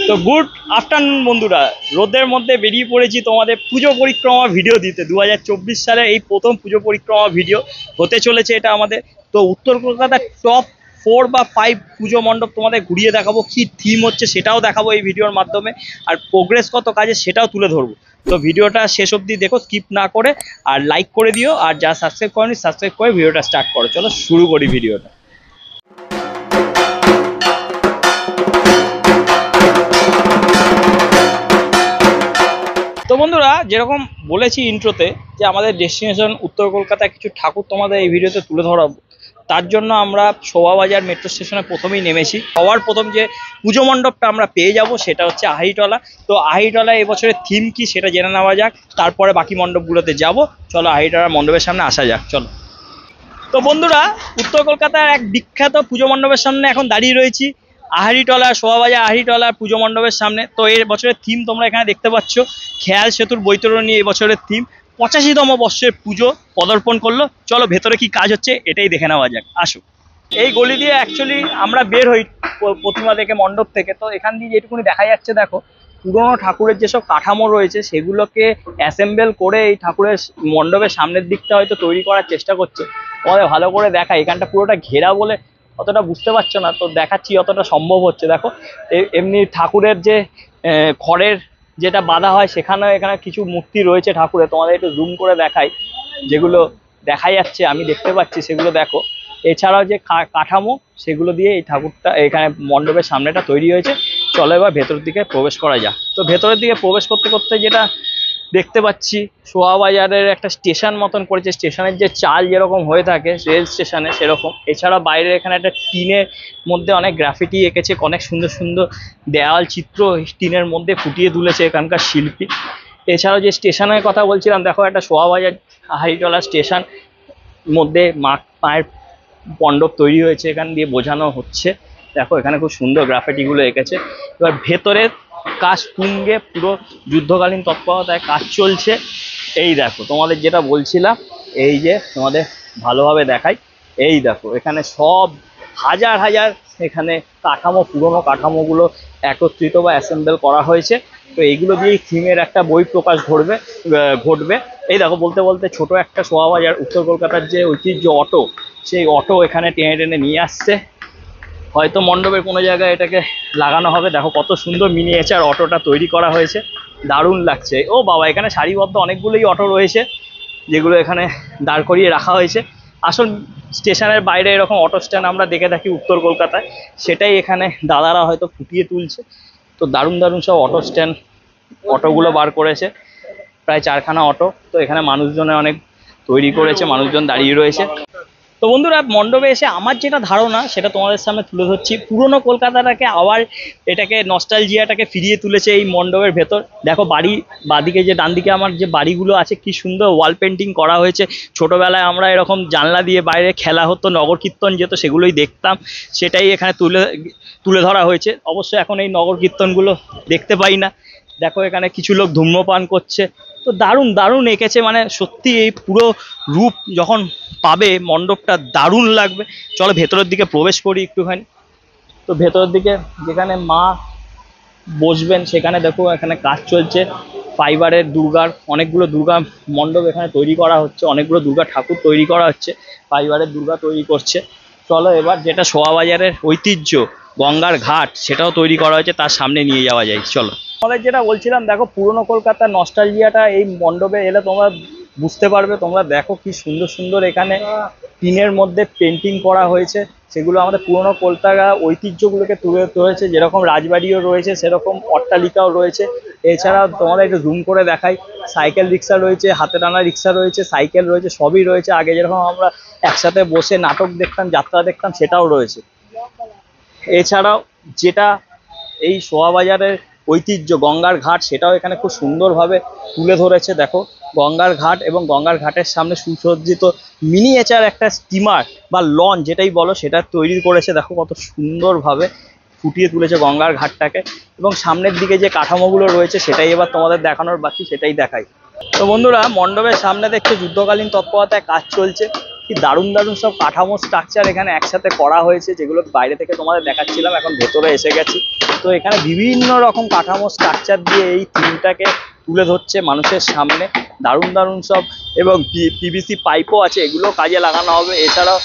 তো good afternoon বন্ধুরা, রোদের মধ্যে বেরিয়ে পড়েছি তোমাদের পুজো পরিক্রমা ভিডিও দিতে। 2024 সালে এই প্রথম পুজো পরিক্রমা ভিডিও হতে চলেছে এটা আমাদের। তো উত্তর কলকাতার টপ 4 বা 5 পুজো মণ্ডপ তোমাদের ঘুরিয়ে দেখাবো, কি থিম হচ্ছে সেটাও দেখাবো এই ভিডিওর মাধ্যমে, আর প্রোগ্রেস কত কাজে সেটাও তুলে ধরবো। তো ভিডিওটা শেষ অবধি দেখো, স্কিপ না করে, আর লাইক করে দিও, আর যা সাবস্ক্রাইব করনি সাবস্ক্রাইব করে ভিডিওটা স্টার্ট করো। চলো শুরু করি ভিডিওটা। তো বন্ধুরা, যেরকম বলেছি ইন্ট্রোতে যে আমাদের ডেস্টিনেশন উত্তর কলকাতায় কিছু ঠাকুর তোমাদের এই ভিডিওতে তুলে ধরাবো, তার জন্য আমরা শোভাবাজার মেট্রো স্টেশনে প্রথমেই নেমেছি। সবার প্রথম যে পুজো মণ্ডপটা আমরা পেয়ে যাব সেটা হচ্ছে আহিরিটোলা। তো আহিরিটোলা এবছরের থিম কি সেটা জেনে নেওয়া যাক, তারপরে বাকি মণ্ডপগুলোতে যাব। চলো আহিরিটোলা মণ্ডপের সামনে আসা যাক, চলো। তো বন্ধুরা, উত্তর কলকাতার এক বিখ্যাত পুজো মণ্ডপের সামনে এখন দাঁড়িয়ে রয়েছি, আহিরিটোলা, শোভাবাজার আহিরিটোলা পুজো মণ্ডপের সামনে। তো এর বছরের থিম তোমরা এখানে দেখতে পাচ্ছ, খেয়াল সেতুর বৈতরণী এই বছরের থিম। 85তম বর্ষের পুজো পদার্পণ করলো। চলো ভেতরে কি কাজ হচ্ছে এটাই দেখে নেওয়া যাক, আসো। এই গলি দিয়ে অ্যাকচুয়ালি আমরা বের হই প্রতিমা থেকে, মণ্ডপ থেকে। তো এখান দিয়ে যেটুকুনি দেখা যাচ্ছে, দেখো পুরোনো ঠাকুরের যেসব কাঠামো রয়েছে সেগুলোকে অ্যাসেম্বল করে এই ঠাকুরের মণ্ডপের সামনের দিকটা হয়তো তৈরি করার চেষ্টা করছে। তোমাদের ভালো করে দেখা, এখানটা পুরোটা ঘেরা বলে অতটা বুঝতে পারছো না, তো দেখাচ্ছি অতটা সম্ভব হচ্ছে। দেখো এমনি ঠাকুরের যে খড়ের যেটা বাঁধা হয় সেখানেও এখানে কিছু মূর্তি রয়েছে ঠাকুরের, তোমাদের একটু জুম করে দেখাই। যেগুলো দেখা যাচ্ছে আমি দেখতে পাচ্ছি সেগুলো দেখো। এছাড়াও যে কাঠামো সেগুলো দিয়ে এই ঠাকুরটা এখানে মণ্ডপের সামনেটা তৈরি হয়েছে। চলো এবার ভেতরের দিকে প্রবেশ করা যাক। তো ভেতরের দিকে প্রবেশ করতে করতে যেটা দেখতে পাচ্ছি, শোভাবাজারের একটা স্টেশন মতন করেছে। স্টেশনের যে চাল যেরকম হয়ে থাকে রেল স্টেশনে সেরকম। এছাড়া বাইরে এখানে একটা টিনের মধ্যে অনেক গ্রাফিটি এঁকেছে, অনেক সুন্দর সুন্দর দেওয়াল চিত্র টিনের মধ্যে ফুটিয়ে তুলেছে এখানকার শিল্পী। এছাড়াও যে স্টেশনের কথা বলছিলাম, দেখো একটা শোভাবাজার আহিরিটোলা স্টেশন মধ্যে মায়ের মণ্ডপ তৈরি হয়েছে, এখান দিয়ে বোঝানো হচ্ছে। দেখো এখানে খুব সুন্দর গ্রাফিটিগুলো এঁকেছে। এবার ভেতরের কাজ তুঙ্গে, পুরো যুদ্ধকালীন তৎপরতায় কাজ চলছে। এই দেখো তোমাদের যেটা বলছিলাম, এই যে তোমাদের ভালোভাবে দেখাই, এই দেখো এখানে সব হাজার হাজার এখানে কাঠামো, পুরোনো কাঠামোগুলো একত্রিত বা অ্যাসেম্বল করা হয়েছে। তো এইগুলো দিয়েই থিমের একটা বই প্রকাশ ঘটবে। এই দেখো বলতে বলতে ছোট একটা শোভাবাজার উত্তর কলকাতার যে ঐতিহ্য অটো, সেই অটো এখানে টেনে টেনে নিয়ে আসছে। হয়তো মণ্ডপের কোনো জায়গায় এটাকে লাগানো হবে। দেখো কত সুন্দর মিনিয়েচার অটোটা তৈরি করা হয়েছে, দারুণ লাগছে। ও বাবা, এখানে সারিবদ্ধ অনেকগুলোই অটো রয়েছে যেগুলো এখানে দাঁড় করিয়ে রাখা হয়েছে। আসল স্টেশনের বাইরে এরকম অটো স্ট্যান্ড আমরা দেখে থাকি উত্তর কলকাতায়, সেটাই এখানে দাদারা হয়তো ফুটিয়ে তুলছে। তো দারুণ দারুণ সব অটো স্ট্যান্ড, অটোগুলো বার করেছে, প্রায় 4খানা অটো। তো এখানে মানুষজনে অনেক তৈরি করেছে, মানুষজন দাঁড়িয়ে রয়েছে। তো বন্ধুরা, মণ্ডপে এসে আমার যেটা ধারণা সেটা তোমাদের সামনে তুলে ধরছি। পুরোনো কলকাতাটাকে আবার এটাকে নস্টালজিয়াটাকে ফিরিয়ে তুলেছে এই মণ্ডপের ভেতর। দেখো বাড়ি বাদিকে যে ডান দিকে আমার যে বাড়িগুলো আছে, কি সুন্দর ওয়াল পেন্টিং করা হয়েছে। ছোটোবেলায় আমরা এরকম জানলা দিয়ে বাইরে খেলা হতো, নগর কীর্তন যেত, সেগুলোই দেখতাম, সেটাই এখানে তুলে ধরা হয়েছে। অবশ্য এখন এই নগর কীর্তনগুলো দেখতে পাই না। দেখো এখানে কিছু লোক ধূম্রপান করছে। তো দারুণ দারুণ এঁকেছে, মানে সত্যি এই পুরো রূপ যখন পাবে মণ্ডপটা দারুণ লাগবে। চলো ভেতরের দিকে প্রবেশ করি একটুখানি। তো ভেতরের দিকে যেখানে মা বসবেন সেখানে দেখো এখানে কাজ চলছে। ফাইবারের দুর্গার অনেকগুলো দুর্গা মণ্ডপ এখানে তৈরি করা হচ্ছে, অনেকগুলো দুর্গা ঠাকুর তৈরি করা হচ্ছে, ফাইবারের দুর্গা তৈরি করছে। চলো এবার যেটা শোভাবাজারের ঐতিহ্য গঙ্গার ঘাট, সেটাও তৈরি করা হয়েছে, তার সামনে নিয়ে যাওয়া যায়। চলো। আমাদের যেটা বলছিলাম, দেখো পুরোনো কলকাতার নস্টালজিয়াটা এই মণ্ডপে এলে তোমরা বুঝতে পারবে। তোমরা দেখো কি সুন্দর সুন্দর এখানে টিনের মধ্যে পেন্টিং করা হয়েছে, সেগুলো আমাদের পুরোনো কলকাতা ঐতিহ্যগুলোকে তুলে ধরেছে। যেরকম রাজবাড়িও রয়েছে সেরকম অট্টালিকাও রয়েছে। এছাড়া তোমাদের একটু জুম করে দেখাই, সাইকেল রিক্সা রয়েছে, হাতে টানা রিক্সা রয়েছে, সাইকেল রয়েছে, সবই রয়েছে। আগে যেরকম আমরা একসাথে বসে নাটক দেখতাম, যাত্রা দেখতাম, সেটাও রয়েছে। এছাড়াও যেটা এই শোভাবাজারের ঐতিহ্য গঙ্গার ঘাট, সেটাও এখানে খুব সুন্দরভাবে তুলে ধরেছে। দেখো গঙ্গার ঘাট এবং গঙ্গার ঘাটের সামনে সুসজ্জিত মিনিয়েচার একটা স্টিমার বা লঞ্চ যেটাই বলো, সেটা তৈরি করেছে। দেখো কত সুন্দরভাবে ফুটিয়ে তুলেছে গঙ্গার ঘাটটাকে। এবং সামনের দিকে যে কাঠামোগুলো রয়েছে সেটাই এবার তোমাদের দেখানোর বাকি, সেটাই দেখাই। তো বন্ধুরা, মণ্ডপের সামনে দেখছো যুদ্ধকালীন তৎপরতায় কাজ চলছে। কি দারুণ দারুণ সব কাঠামো স্ট্রাকচার এখানে একসাথে করা হয়েছে, যেগুলো বাইরে থেকে তোমাদের দেখাচ্ছিলাম, এখন ভেতরে এসে গেছি। তো এখানে বিভিন্ন রকম কাঠামো স্ট্রাকচার দিয়ে এই থিমটাকে তুলে ধরছে মানুষের সামনে, দারুণ দারুণ সব। এবং পিভিসি পাইপও আছে, এগুলো কাজে লাগানো হবে। এছাড়াও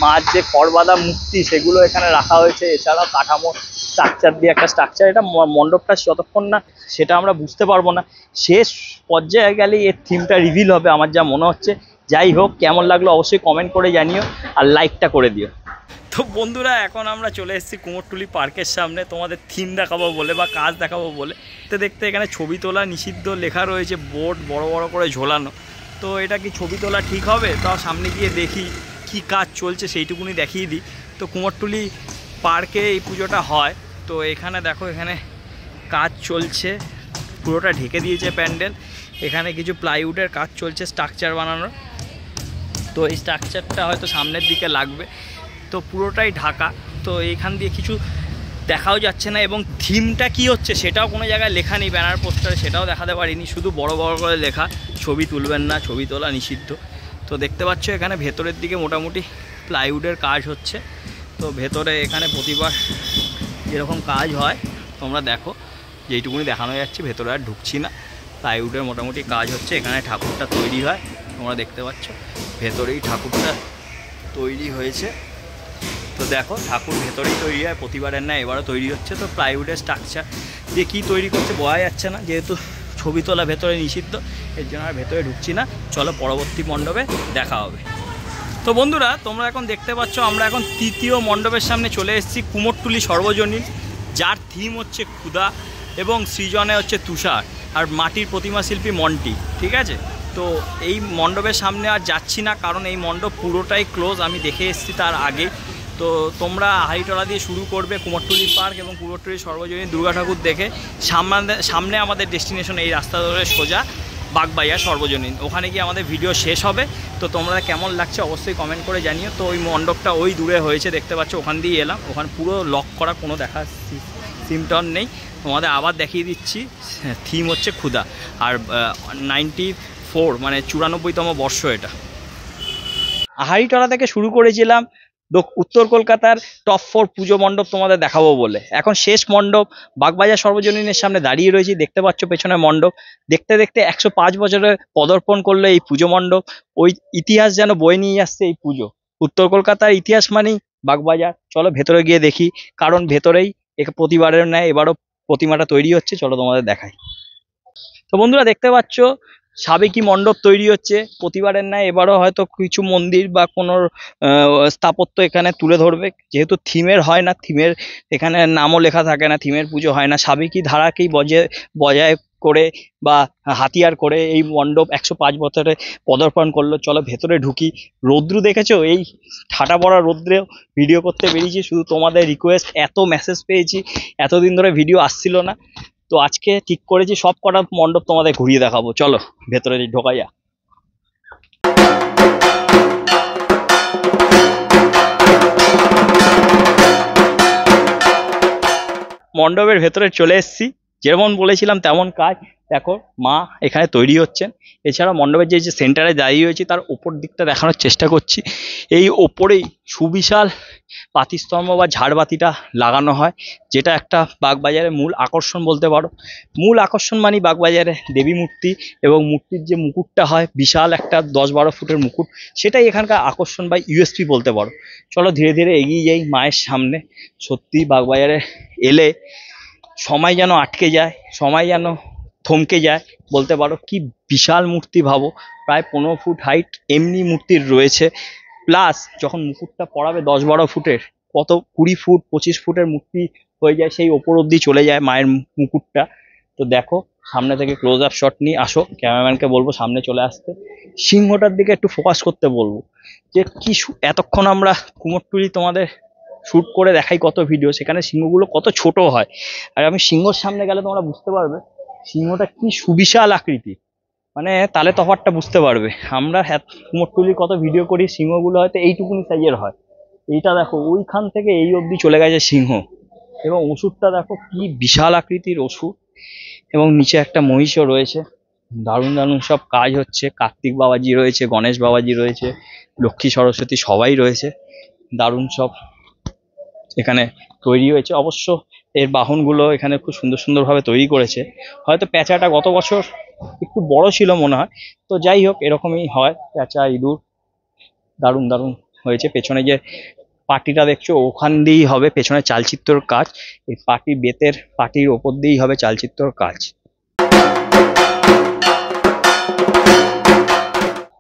মাছ যে খড়বাঁধা মূর্তি সেগুলো এখানে রাখা হয়েছে। এছাড়াও কাঠামো স্ট্রাকচার দিয়ে একটা স্ট্রাকচার, এটা মণ্ডপটা যতক্ষণ না সেটা আমরা বুঝতে পারবো না, শেষ পর্যায়ে গেলেই এর থিমটা রিভিল হবে আমার যা মনে হচ্ছে। যাই হোক, কেমন লাগলো অবশ্যই কমেন্ট করে জানিও, আর লাইকটা করে দিও। তো বন্ধুরা, এখন আমরা চলে এসেছি কুমোরটুলি পার্কের সামনে তোমাদের থিম দেখাবো বলে বা কাজ দেখাবো বলে। তো দেখতে এখানে ছবি তোলা নিষিদ্ধ লেখা রয়েছে, বোর্ড বড় বড় করে ঝোলানো। তো এটা কি ছবি তোলা ঠিক হবে? তাও সামনে গিয়ে দেখি কি কাজ চলছে, সেইটুকুনি দেখিয়ে দিই। তো কুমোরটুলি পার্কে এই পুজোটা হয়। তো এখানে দেখো, এখানে কাজ চলছে, পুরোটা ঢেকে দিয়েছে প্যান্ডেল। এখানে কিছু প্লাইউডের কাজ চলছে স্ট্রাকচার বানানোর। তো এই স্ট্রাকচারটা হয়তো সামনের দিকে লাগবে, তো পুরোটাই ঢাকা। তো এইখান দিয়ে কিছু দেখাও যাচ্ছে না, এবং থিমটা কি হচ্ছে সেটাও কোনো জায়গায় লেখা নেই ব্যানার পোস্টারে, সেটাও দেখাতে পারিনি। শুধু বড় বড় করে লেখা ছবি তুলবেন না, ছবি তোলা নিষিদ্ধ। তো দেখতে পাচ্ছ এখানে ভেতরের দিকে মোটামুটি প্লাইউডের কাজ হচ্ছে। তো ভেতরে এখানে প্রতিবার যেরকম কাজ হয় তোমরা দেখো, যেইটুকুনি দেখানো যাচ্ছে, ভেতরে আর ঢুকছি না। প্লাইউডের মোটামুটি কাজ হচ্ছে। এখানে ঠাকুরটা তৈরি হয়, তোমরা দেখতে পাচ্ছ ভেতরেই ঠাকুরটা তৈরি হয়েছে। তো দেখো, ঠাকুর ভেতরেই তৈরি হয় প্রতিবারের না, এবারও তৈরি হচ্ছে। তো প্লাইউডের স্ট্রাকচার দিয়ে কী তৈরি করছে বোঝা যাচ্ছে না, যেহেতু ছবি তোলা ভেতরে নিষিদ্ধ, এর জন্য আর ভেতরে ঢুকছি না। চলো পরবর্তী মণ্ডপে দেখা হবে। তো বন্ধুরা, তোমরা এখন দেখতে পাচ্ছ আমরা এখন তৃতীয় মণ্ডপের সামনে চলে এসেছি, কুমোরটুলি সর্বজনীন, যার থিম হচ্ছে ক্ষুধা এবং সৃজনে হচ্ছে তুষার, আর মাটির প্রতিমা শিল্পী মন্টি। ঠিক আছে, তো এই মণ্ডপের সামনে আর যাচ্ছি না, কারণ এই মণ্ডপ পুরোটাই ক্লোজ, আমি দেখে এসেছি তার আগে। তো তোমরা হাড়িটলা দিয়ে শুরু করবে কুমোরটুলি পার্ক এবং কুমোরটুলি সর্বজনীন দুর্গা ঠাকুর দেখে সামনে আমাদের ডেস্টিনেশন এই রাস্তা ধরে সোজা বাগবাজার সর্বজনীন, ওখানে গিয়ে আমাদের ভিডিও শেষ হবে। তো তোমরা কেমন লাগছে অবশ্যই কমেন্ট করে জানিও। তো ওই মণ্ডপটা ওই দূরে হয়েছে, দেখতে পাচ্ছ, ওখান দিয়ে এলাম। ওখানে পুরো লক করা, কোনো দেখা সিমটন নেই। তোমাদের আবার দেখিয়ে দিচ্ছি, থিম হচ্ছে ক্ষুধা, আর 94 মানে 94তম বর্ষ এটা। হাড়িটলা থেকে শুরু করেছিলাম উত্তর কলকাতার টপ 4 পুজো মণ্ডপ তোমাদের দেখাবো বলে। এখন শেষ মণ্ডপ বাগবাজার সর্বজনীনের সামনে দাঁড়িয়ে রয়েছি, দেখতে পাচ্ছ পেছনে মণ্ডপ। দেখতে দেখতে 105 বছরে পদার্পণ করলো এই পুজো মণ্ডপ। ওই ইতিহাস যেন বয়ে নিয়ে আসছে এই পুজো। উত্তর কলকাতার ইতিহাস মানেই বাগবাজার। চলো ভেতরে গিয়ে দেখি, কারণ ভেতরেই প্রতিবারের ন্যায় এবারও প্রতিমাটা তৈরি হচ্ছে। চলো তোমাদের দেখাই। তো বন্ধুরা, দেখতে পাচ্ছ সাবেকি মণ্ডপ তৈরি হচ্ছে প্রতিবারের ন্যায়। এবারও হয়তো কিছু মন্দির বা কোনো স্থাপত্য এখানে তুলে ধরবে, যেহেতু থিমের হয় না, থিমের এখানে নামও লেখা থাকে না, থিমের পুজো হয় না। সাবেকি ধারাকেই বজায় করে বা হাতিয়ার করে এই মণ্ডপ 105 বছরে পদার্পণ করলো। চলো ভেতরে ঢুকি। রৌদ্রু দেখেছো, এই ঠাটা পড়া রৌদ্রেও ভিডিও করতে বেরিয়েছি, শুধু তোমাদের রিকোয়েস্ট। এত মেসেজ পেয়েছি, এতদিন ধরে ভিডিও আসছিল না, তো আজকে ঠিক করেছি সব কটা মণ্ডপ তোমাদের ঘুরিয়ে দেখাবো। চলো ভেতরে ঢোকা যাক। মণ্ডপের ভেতরে চলে এসেছি, যেমন বলেছিলাম তেমন কাজ। দেখো মা এখানে তৈরি হচ্ছেন। এছাড়া মণ্ডপের যে সেন্টারে দাঁড়িয়ে রয়েছে তার ওপর দিকটা দেখানোর চেষ্টা করছি। এই ওপরেই সুবিশাল পাতিস্তম্ভ বা ঝাড়বাতিটা লাগানো হয়, যেটা একটা বাগবাজারের মূল আকর্ষণ বলতে পারো। মূল আকর্ষণ মানে বাগবাজারে দেবী মূর্তি, এবং মূর্তির যে মুকুটটা হয় বিশাল একটা 10-12 ফুটের মুকুট, সেটাই এখানকার আকর্ষণ বা ইউএসপি বলতে পারো। চলো ধীরে ধীরে এগিয়ে যাই মায়ের সামনে। সত্যি বাগবাজারে এলে সময় যেন আটকে যায়, সময় যেন থমকে যায় বলতে পারো। কি বিশাল মূর্তি ভাবো, প্রায় 15 ফুট হাইট এমনি মূর্তির রয়েছে। প্লাস যখন মুকুটটা পড়াবে 10-12 ফুটের, কত 20 ফুট 25 ফুটের মূর্তি হয়ে যায়, সেই ওপর অব্দি চলে যায় মায়ের মুকুটটা। তো দেখো সামনে থেকে ক্লোজ আপ শট নিয়ে আসো, ক্যামেরাম্যানকে বলবো সামনে চলে আসতে। সিংহটার দিকে একটু ফোকাস করতে বলবো, যে কি এতক্ষণ আমরা কুমোরটুলি তোমাদের শ্যুট করে দেখাই কত ভিডিও, সেখানে সিংহগুলো কত ছোট হয়। আর আমি সিংহর সামনে গেলে তোমরা বুঝতে পারবে সিংহটা কি সুবিশাল আকৃতি, মানে তালে তফাৎটা বুঝতে পারবে। আমরা কুমোরটুলির কত ভিডিও করি, সিংহগুলো হয়তো এইটুকুনি সাইজের হয়। এইটা দেখো ওইখান থেকে এই অবধি চলে গেছে সিংহ। এবং ওষুধটা দেখো কি বিশাল আকৃতির ওষুধ, এবং নিচে একটা মহিষও রয়েছে। দারুণ দারুণ সব কাজ হচ্ছে, কার্তিক বাবাজি রয়েছে, গণেশ বাবাজি রয়েছে, লক্ষ্মী সরস্বতী সবাই রয়েছে। দারুণ সব এখানে তৈরি হয়েছে। অবশ্য এর বাহনগুলো এখানে খুব সুন্দর সুন্দরভাবে তৈরি করেছে। হয়তো প্যাঁচাটা গত বছর একটু বড় ছিল মনে হয়, তো যাই হোক এরকমই হয়, প্যাঁচা ইঁদুর দারুণ দারুণ হয়েছে। পেছনে যে পাটিটা দেখছো ওখান দিয়েই হবে পেছনে চালচিত্রর কাজ, এই পাটি বেতের পাটির ওপর দিয়েই হবে চালচিত্রর কাজ।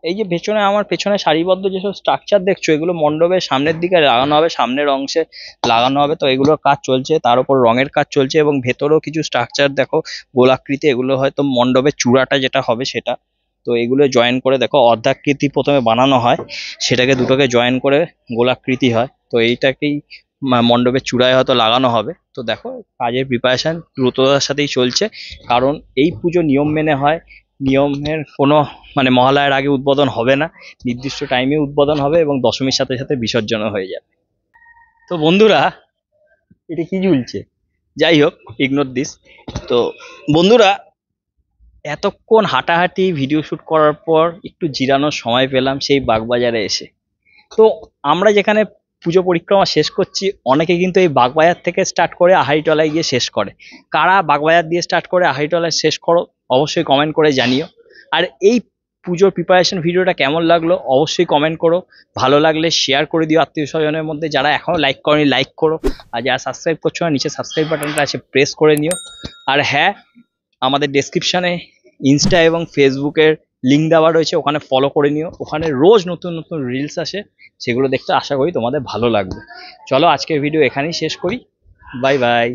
এই যে পেছনে আমার পেছনে সারিবদ্ধ যেসব স্ট্রাকচার দেখছো এগুলো মণ্ডপের সামনের দিকে লাগানো হবে, সামনের অংশে লাগানো হবে, তো এগুলোর কাজ চলছে, তার উপর রঙের কাজ চলছে এবং ভেতরেও কিছু স্ট্রাকচার দেখো গোলাকৃতি, এগুলো হয়তো মণ্ডপের চূড়াটা যেটা হবে সেটা। তো এগুলো জয়েন করে দেখো অর্ধাকৃতি প্রথমে বানানো হয়, সেটাকে দুটোকে জয়েন করে গোলাকৃতি হয়, তো এইটাকেই মণ্ডপের চূড়ায় হয়তো লাগানো হবে। তো দেখো কাজের প্রিপারেশন দ্রুততার সাথেই চলছে, কারণ এই পুজো নিয়ম মেনে হয়, নিয়মের কোনো মহালয়ার আগে উদ্বোধন হবে না, নির্দিষ্ট টাইমে উদ্বোধন হবে এবং দশমীর সাথে সাথে বিসর্জনও হয়ে যাবে। তো বন্ধুরা এটা কি ঝুলছে, যাই হোক ইগনোর দিস। তো বন্ধুরা এতক্ষণ হাঁটাহাঁটি ভিডিও শুট করার পর একটু জিরানোর সময় পেলাম সেই বাগবাজারে এসে। তো আমরা যেখানে পুজো পরিক্রমা শেষ করছি, অনেকে কিন্তু এই বাগবাজার থেকে স্টার্ট করে আহাইটলায় গিয়ে শেষ করে। কারা বাগবাজার দিয়ে স্টার্ট করে আহাইটলায় শেষ করো অবশ্যই কমেন্ট করে জানিও। আর এই পুজোর প্রিপারেশন ভিডিওটা কেমন লাগলো অবশ্যই কমেন্ট করো, ভালো লাগলে শেয়ার করে দিও আত্মীয় স্বজনের মধ্যে, যারা এখনও লাইক করনি লাইক করো, আর যারা সাবস্ক্রাইব করছো না নিচে সাবস্ক্রাইব বাটনটা আছে প্রেস করে নিও। আর হ্যাঁ, আমাদের ডেসক্রিপশানে ইনস্টা এবং ফেসবুকের লিঙ্ক দেওয়া রয়েছে, ওখানে ফলো করে নিও, ওখানে রোজ নতুন নতুন রিলস আসে, সেগুলো দেখতে আশা করি তোমাদের ভালো লাগবে। চলো আজকের ভিডিও এখানেই শেষ করি, বাই বাই।